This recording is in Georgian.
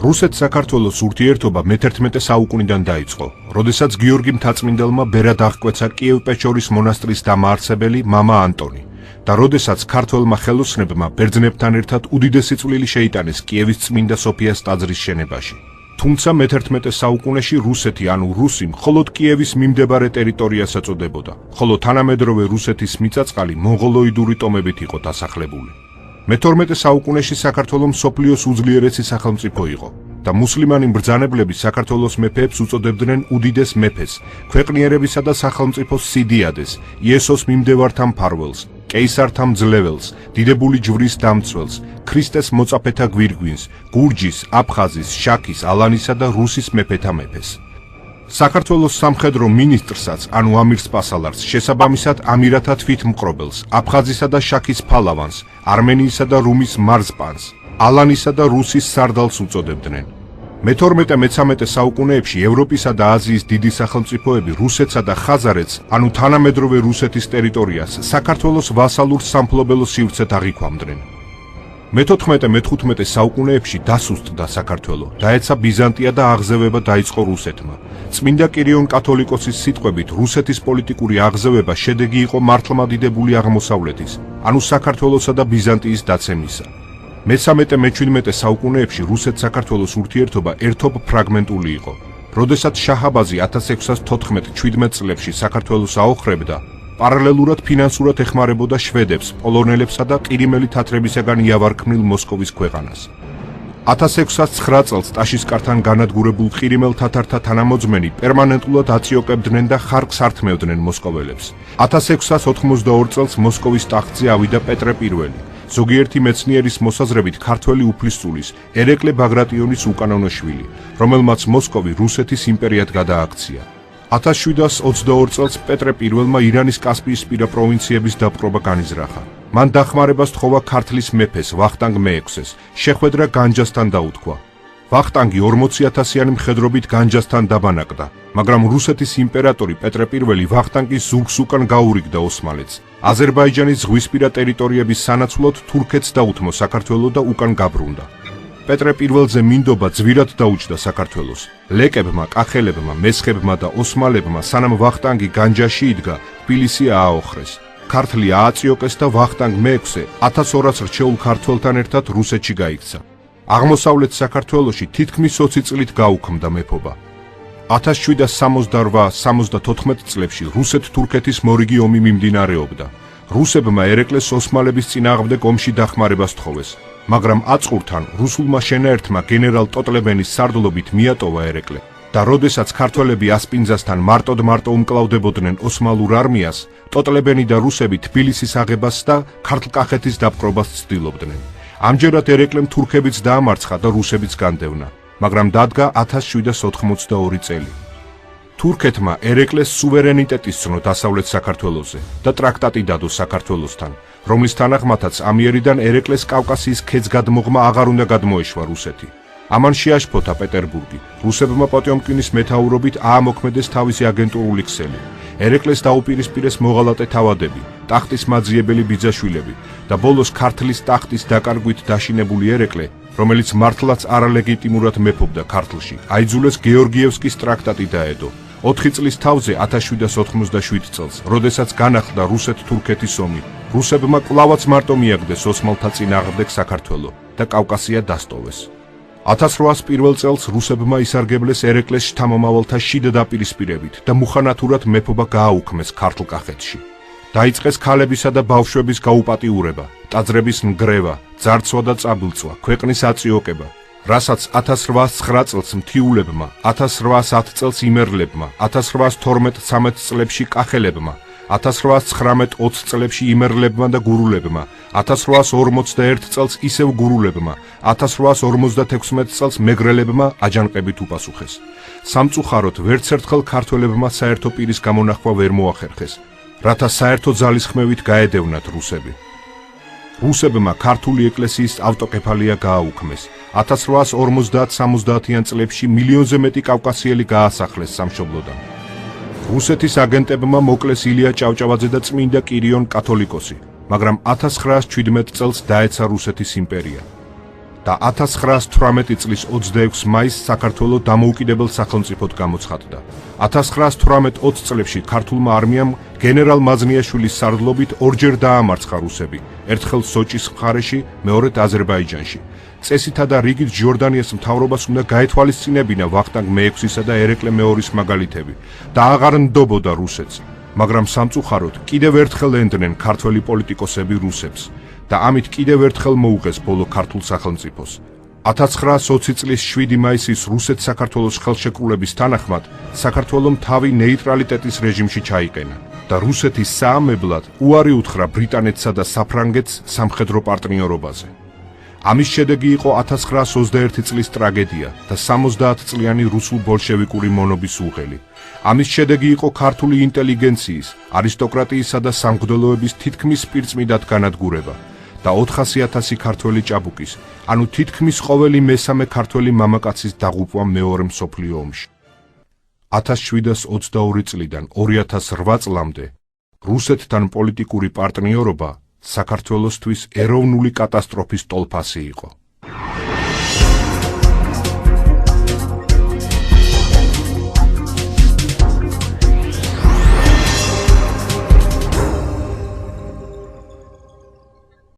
რუსეთ-საქართველოს ურთიერთობა მე-11 საუკუნიდან დაიწყო, როდესაც გიორგი მთაწმინდელმა ბერად აღკვეცა კიევ-პეჩორის მონასტრის დამაარსებელი მამა ანტონი და როდესაც ქართველმა ხელოსნებმა ბერძნებთან ერთად უდიდესი წვლილი შეიტანეს კიევის წმინდა სოფიას ტაძრის შენებაში. თუმცა მე-11 საუკუნეში რუსეთი ანუ რუსი მხოლოდ კიევის მიმდებარე ტერიტორიას ეწოდებოდა, ხოლო თანამედროვე რუსეთის მიწა-წყალი მონღოლოიდური ტომებით იყო დასახლებული. მე-12 საუკუნეში საქართველო მსოფლიოს უძლიერესი სახელმწიფო იყო და მუსლიმანი მბრძანებლები საქართველოს მეფეებს უწოდებდნენ უდიდეს მეფეს, ქვეყნიერებისა და სახელმწიფოს სიდიადეს, იესოს მიმდევართა მფარველს, კეისართა მძლეველს, დიდებული ჯვრის დამცველს, ქრისტეს მოწაფეთა გვირგვინს, გურჯის, აფხაზის, შაქის, ალანისა და რუსის მეფეთა მეფეს. საქართველოს სამხედრო მინისტრსაც, ანუ ამირს პასალარს, შესაბამისად ამირათა თვითმყრობელს, აფხაზისა და შაქის ფალავანს, არმენიისა და რუმის მარზპანს, ალანისა და რუსის სარდალს უწოდებდნენ. მე-12-13 საუკუნეებში ევროპისა და აზიის დიდი სახელმწიფოები რუსეთსა და ხაზარეთს, ანუ თანამედროვე რუსეთის ტერიტორიას, საქართველოს ვასალურ სამფლობელო სივრცეთ აღიქვამდნენ. მე-14-15 საუკუნეებში დასუსტდა საქართველო, დაეცა ბიზანტია და აღზევება დაიწყო რუსეთმა. წმინდა კირიონ კათოლიკოსის სიტყვებით, რუსეთის პოლიტიკური აღზევება შედეგი იყო მართლმადიდებული აღმოსავლეთის, ანუ საქართველოსა და ბიზანტიის დაცემისა. მე-13-17 საუკუნეებში რუსეთ-საქართველოს ურთიერთობა ერთობ ფრაგმენტული იყო. როდესაც შაჰაბაზი 1614-17 წლებში საქართველოს აოხრებდა, პარალელურად ფინანსურად ეხმარებოდა შვედებს, პოლონელებსა და ყირიმელი თათრებისაგან იავარქმნილ მოსკოვის ქვეყანას. 1609 წელს ტაშისკართან განადგურებულ ყირიმელ თათართა თანამოძმენი პერმანენტულად აწიოკებდნენ და ხარკს ართმევდნენ მოსკოველებს. 1692 წელს მოსკოვის ტახტზე ავიდა პეტრე I. ზოგიერთი მეცნიერის მოსაზრებით ქართველი უფლისწულის, ერეკლე ბაგრატიონის უკანონო შვილი, რომელმაც მოსკოვი რუსეთის იმპერიად გადააქცია. 1722 წელს პეტრე I-მა ირანის კასპიისპირა პროვინციების დაპყრობა განიზრახა. მან დახმარებას თხოვა ქართლის მეფეს ვახტანგ მე-6-ს, შეხვედრა განჯასთან დაუთქვა. ვახტანგი 40,000-იანი მხედრობით განჯასთან დაბანაკდა, მაგრამ რუსეთის იმპერატორი პეტრე I ვახტანგის ზურგს უკან გაურიგდა ოსმალეთს. აზერბაიჯანის ზღვისპირა ტერიტორიების სანაცვლოდ თურქეთს დაუთმო საქართველო და უკან გაბრუნდა. პეტრე I-ზე მინდობა ძვირად დაუჭდა საქართველოს. ლეკებმა, კახელებმა, მესხებმა და ოსმალებმა სანამ ვახტანგი განჯაში იდგა, თბილისი ააოხრეს. ქართლი ააწიოკეს და ვახტანგ მე-6-ე 1200 რჩეულ ქართველთან ერთად რუსეთში გაიქცა. აღმოსავლეთ საქართველოში თითქმის 20 წლით გაუქმდა მეფობა. 1768-74 წლებში რუსეთ-თურქეთის მორიგი ომი მიმდინარეობდა. რუსებმა ერეკლეს ოსმალების წინააღმდეგ ომში დახმარებას თხოვეს, მაგრამ აწყურთან რუსულმა შენაერთმა გენერალ ტოტლებენის სარდლობით მიატოვა ერეკლე და როდესაც ქართველები ასპინძასთან მარტოდ უმკლავდებოდნენ ოსმალურ არმიას, ტოტლებენი და რუსები თბილისის აღებას და ქართლ-კახეთის დაპყრობას ცდილობდნენ. ამჯერად ერეკლემ თურქებიც დაამარცხა და რუსებიც განდევნა, მაგრამ დადგა 1782 წელი. თურქეთმა ერეკლეს სუვერენიტეტი სცნო დასავლეთ საქართველოზე და ტრაქტატი დადო საქართველოსთან, რომლის თანახმადაც ამიერიდან ერეკლეს კავკასიის ქედს გადმოღმა აღარ უნდა გადმოეშვა რუსეთი. ამან შეაშფოთა პეტერბურგი, რუსებმა პოტიომკინის მეთაურობით აამოქმედეს თავისი აგენტურული ქსელი. ერეკლეს დაუპირისპირეს მოღალატე თავადები, ტახტის მაძიებელი ბიძაშვილები და ბოლოს ქართლის ტახტის დაკარგვით დაშინებული ერეკლე, რომელიც მართლაც არალეგიტიმურად მეფობდა ქართლში, აიძულეს გეორგიევსკის ტრაქტატი დაედო. 4 წლის თავზე 1797 წელს, როდესაც განახლდა რუსეთ-თურქეთის ომი, რუსებმა კვლავაც მარტო მიაგდეს ოსმალთა წინააღმდეგ საქართველო და კავკასია დასტოვეს. 1801 წელს რუსებმა ისარგებლეს ერეკლეს შთამომავალთა შიდა დაპირისპირებით და მუხანათურად მეფობა გააუქმეს ქართლ-კახეთში. დაიწყეს ქალებისა და ბავშვების გაუპატიურება, ტაძრების ნგრევა, ძარცვა და წაბილწვა, ქვეყნის აწიოკება, რასაც 1809 წელს მთიულებმა, 1810 წელს იმერლებმა, 1812-13 წლებში კახელებმა, 1819-20 წლებში იმერლებმა და გურულებმა, 1841 წელს ისევ გურულებმა, 1856 წელს მეგრელებმა აჯანყებით უპასუხეს. სამწუხაროდ ვერც ერთხელ ქართველებმა საერთო პირის გამონახვა ვერ მოახერხეს, რათა საერთო ძალისხმევით გაედევნათ რუსები. რუსებმა ქართული ეკლესიის ავტოკეფალია გააუქმეს. 1850-70-იან წლებში მილიონზე მეტი კავკასიელი გაასახლეს სამშობლოდან. რუსეთის აგენტებმა მოკლეს ილია ჭავჭავაძე და წმინდა კირიონ კათოლიკოსი, მაგრამ 1917 წელს დაეცა რუსეთის იმპერია. და 1918 წლის 26 მაისს საქართველო დამოუკიდებელ სახელმწიფოდ გამოცხადდა. 1918-20 წლებში ქართულმა არმიამ გენერალ მაზნიაშვილის სარდლობით ორჯერ დაამარცხა რუსები, ერთხელ სოჭის მხარეში, მეორედ აზერბაიჯანში. წესითა და რიგით ჯორდანიას მთავრობას უნდა გაეთვალისწინებინა ვახტანგ მე-6-ისა და ერეკლე მე-2-ის მაგალითები და აღარ ნდობოდა რუსეთს, მაგრამ სამწუხაროდ კიდევ ერთხელ ენდნენ ქართველი პოლიტიკოსები რუსებს და ამით კიდევ ერთხელ მოუღეს ბოლო ქართულ სახელმწიფოს. 1920 წლის 7 მაისის რუსეთ-საქართველოს ხელშეკრულების თანახმად საქართველომ თავი ნეიტრალიტეტის რეჟიმში ჩაიყენა და რუსეთის საამებლად უარი უთხრა ბრიტანეთსა და საფრანგეთს სამხედრო პარტნიორობაზე. ამის შედეგი იყო 1921 წლის ტრაგედია და 70 წლიანი რუსულ-ბოლშევიკური მონობის უღელი. ამის შედეგი იყო ქართული ინტელიგენციის, არისტოკრატიისა და სამღვდელოების თითქმის პირწმიდად განადგურება და 400,000 ქართველი ჭაბუკის, ანუ თითქმის ყოველი მესამე ქართველი მამაკაცის დაღუპვა მეორე მსოფლიო ომში. 1722 წლიდან 2008 წლამდე რუსეთთან პოლიტიკური პარტნიორობა საქართველოსთვის ეროვნული კატასტროფის ტოლფასი იყო.